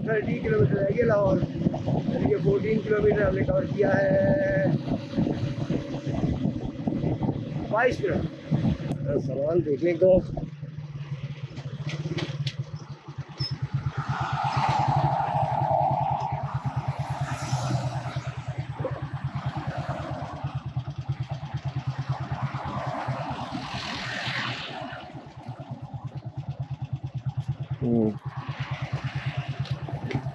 230 kilometre रह गया लाहौर, यानी कि 14 किलोमीटर हमने कवर किया है 22 मिनट। सामान देख लें तो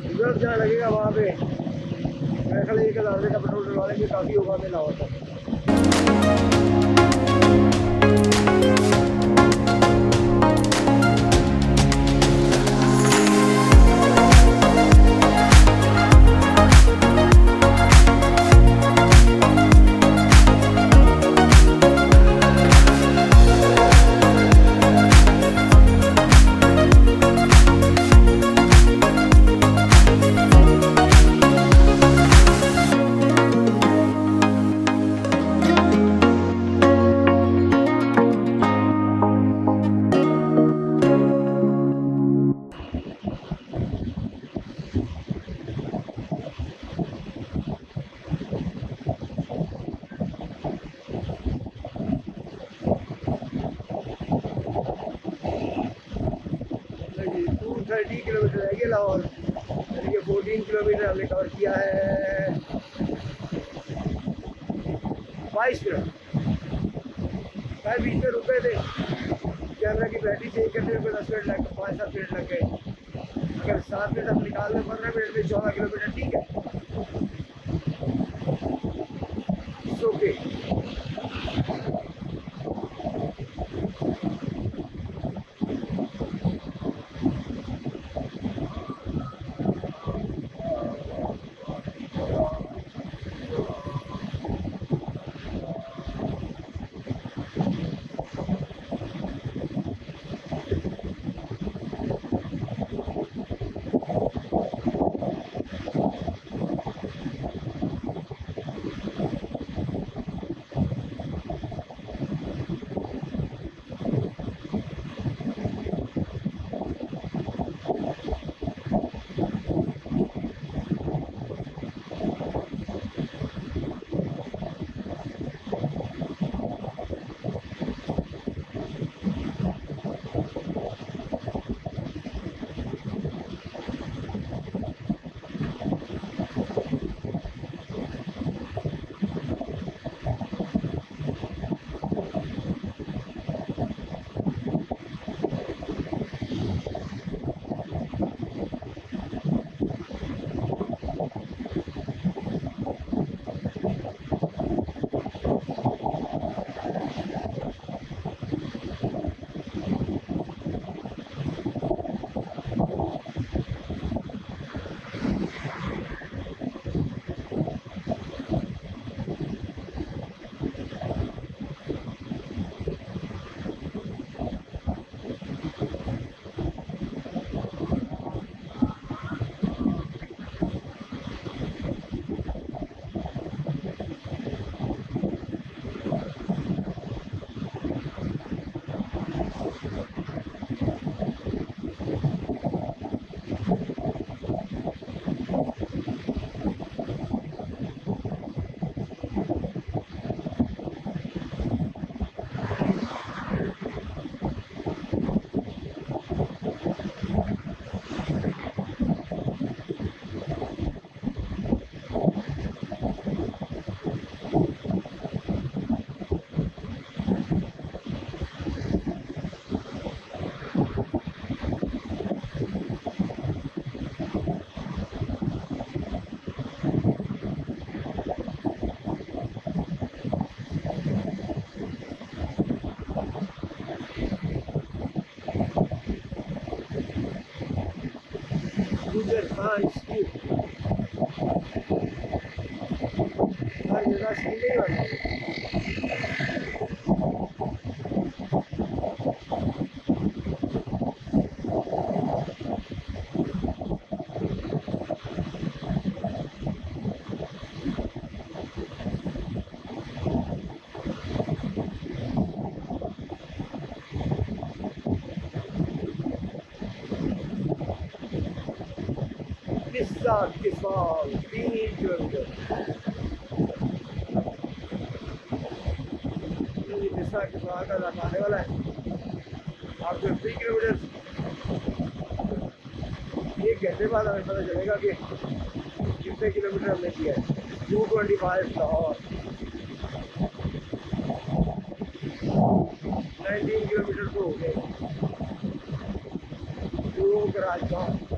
रिजर्व जहाँ लगेगा वहाँ पे मेरे ख्याल 1000 रुपये का पेट्रोल डलवा लेंगे, काफ़ी होगा हमें लाहौर तक। जी 230 किलोमीटर रह गया लाहौर, यानी कि 14 किलोमीटर हमने कवर किया है 22 मिनट। शायद बीच में रुके थे, कैमरा की बैटरी चेंज करने में 10 मिनट लग गए, 5-7 मिनट लग गए। अगर 7 मिनट हम निकाल लें 15 मिनट में 14 किलोमीटर, ठीक है, it's okay. Güzel, işte. Hayır, nasıl değil mi? किस्सा किस्साल 3 किलोमीटर। किस्सा किस्साल का रास्ता आने वाला है आपको 3 किलोमीटर। 1 घंटे बाद हमें पता चलेगा कि कितने किलोमीटर हमने किया है। 225 लाहौर, 19 किलोमीटर तो हो गए। 2 कराचगंज,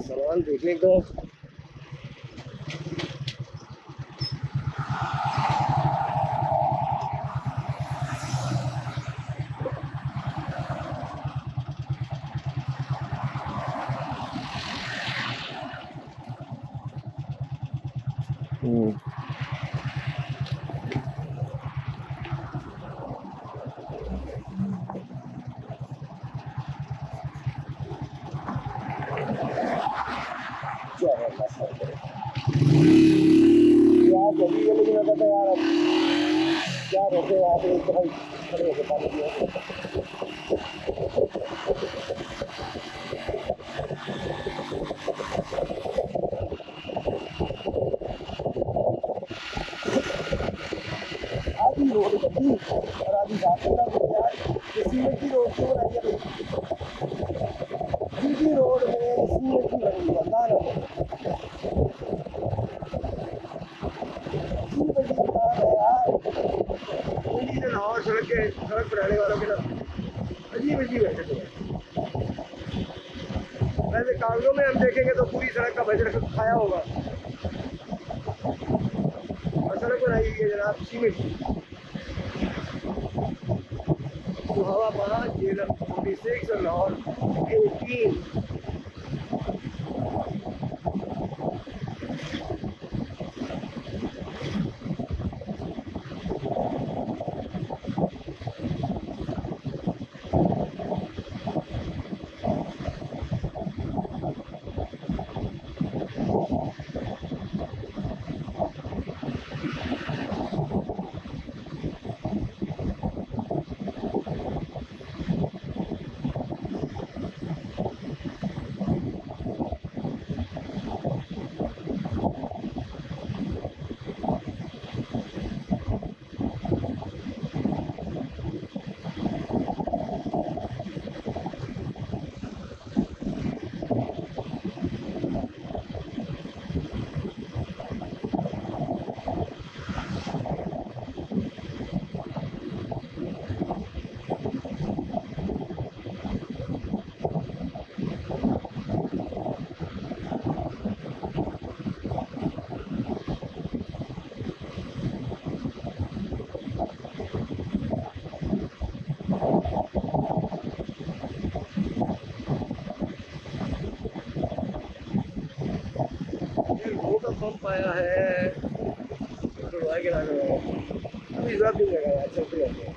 सामान देखने को। क्या है यार, जल्दी जल्दी में कहते यार, अब क्या रोके वहाँ पे, तो भाई खड़े होके पानी पियो। आधी रोड बनी और आधी घाट का यार, सीमेंट की रोड क्यों बनाई है भाई? सीधी रोड में सीमेंट की बनी है ना, और सड़क पर रहने वालों के ना अजीब अजीब है। वैसे कागजों में हम देखेंगे तो पूरी सड़क का बजट खाया होगा, और सड़क बनाई गई है जनाब सीमेंट की। सुहावा 5 जेलम 46 और लाहौर 18। पंप आया है के अभी जरूरत नहीं लगा यार, चलते रहते हैं।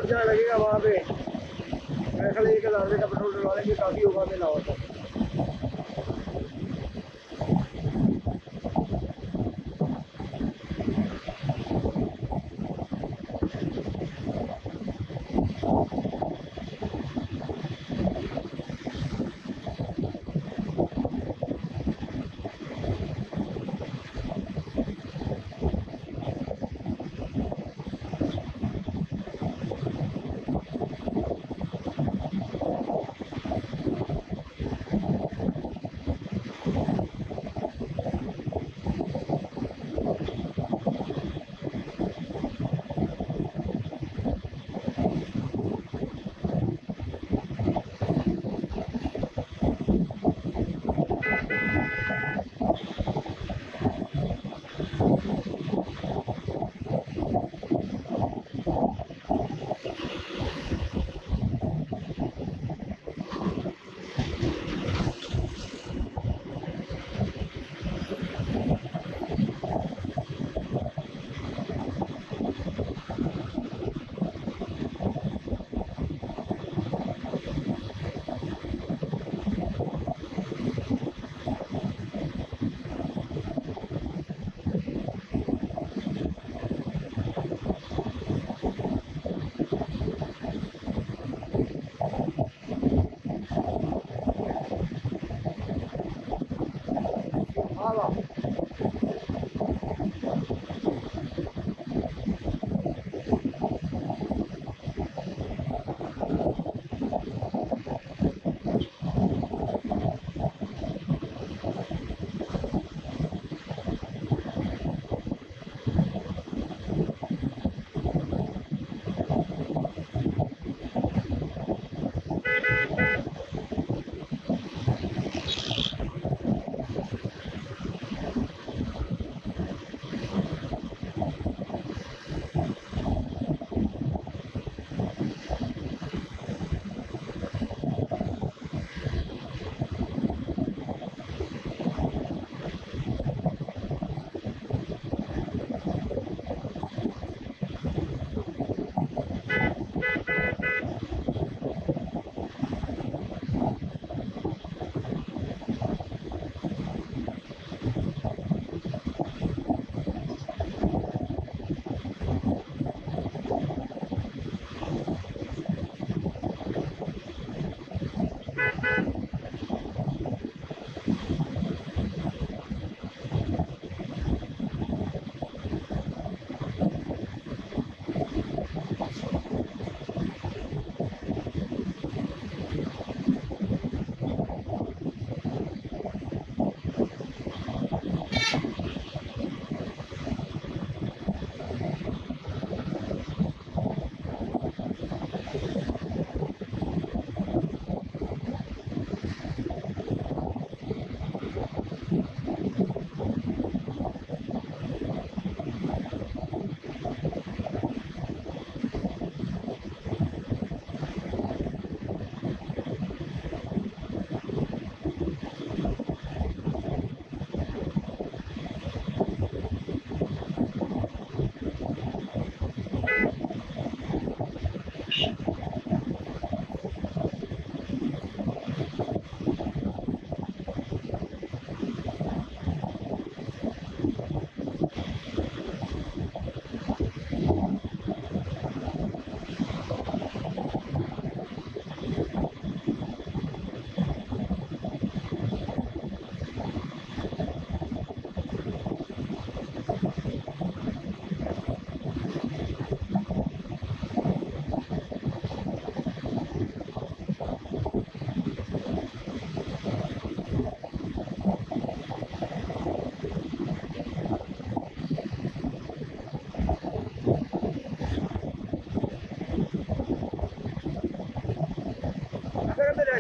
जहाँ लगेगा वहाँ पे मेरे ख्याल 1000 रुपये का पेट्रोल डलवा लेंगे, काफ़ी होगा मेला होता है।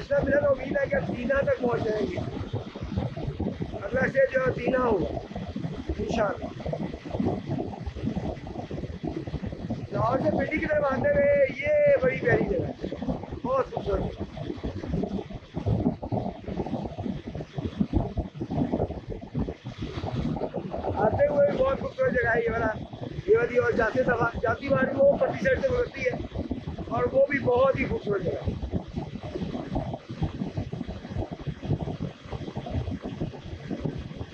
रास्ता मिला तो उम्मीद है कि अब दीना तक पहुँच जाएंगे। अगला स्टेज जो दीना होगा इंशाल्लाह। लाहौर से पिंडी की तरफ आते हुए ये बड़ी प्यारी जगह है, बहुत खूबसूरत जगह। आते हुए भी बहुत खूबसूरत जगह है ये वाली और जाती बार वो पट्टी साइड से गुजरती है और वो भी बहुत ही खूबसूरत जगह है।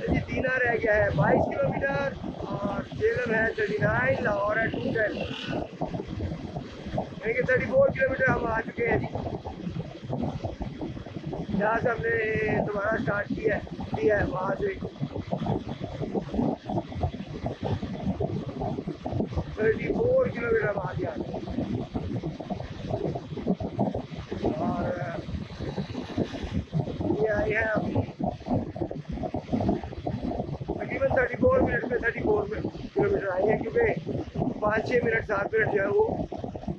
जी दीना रह गया है 22 किलोमीटर और जेलम है 39, लाहौर है 210, यानी कि 34 किलोमीटर हम आ चुके हैं जी। जहाँ से हमने दोबारा स्टार्ट किया है वहाँ से 34 किलोमीटर हम आगे आ गए और ये आए हैं अभी तकरीबन 34 मिनट में 34 किलोमीटर आए हैं, क्योंकि 5-6 मिनट 7 मिनट जो है वो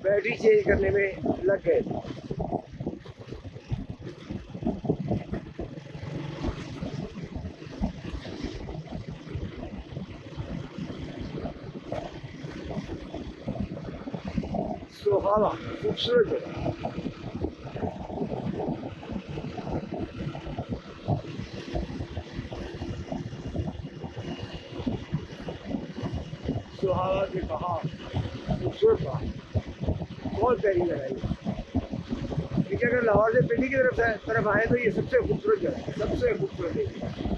बैटरी चेंज करने में लग गए। सुहावा खूबसूरत जगह। सुहावा के कहा खूबसूरत कहा, बहुत प्यारी जगह है। देखिए अगर लाहौर से पिंडी की तरफ आए तो ये सबसे खूबसूरत जगह है, सबसे खूबसूरत जगह।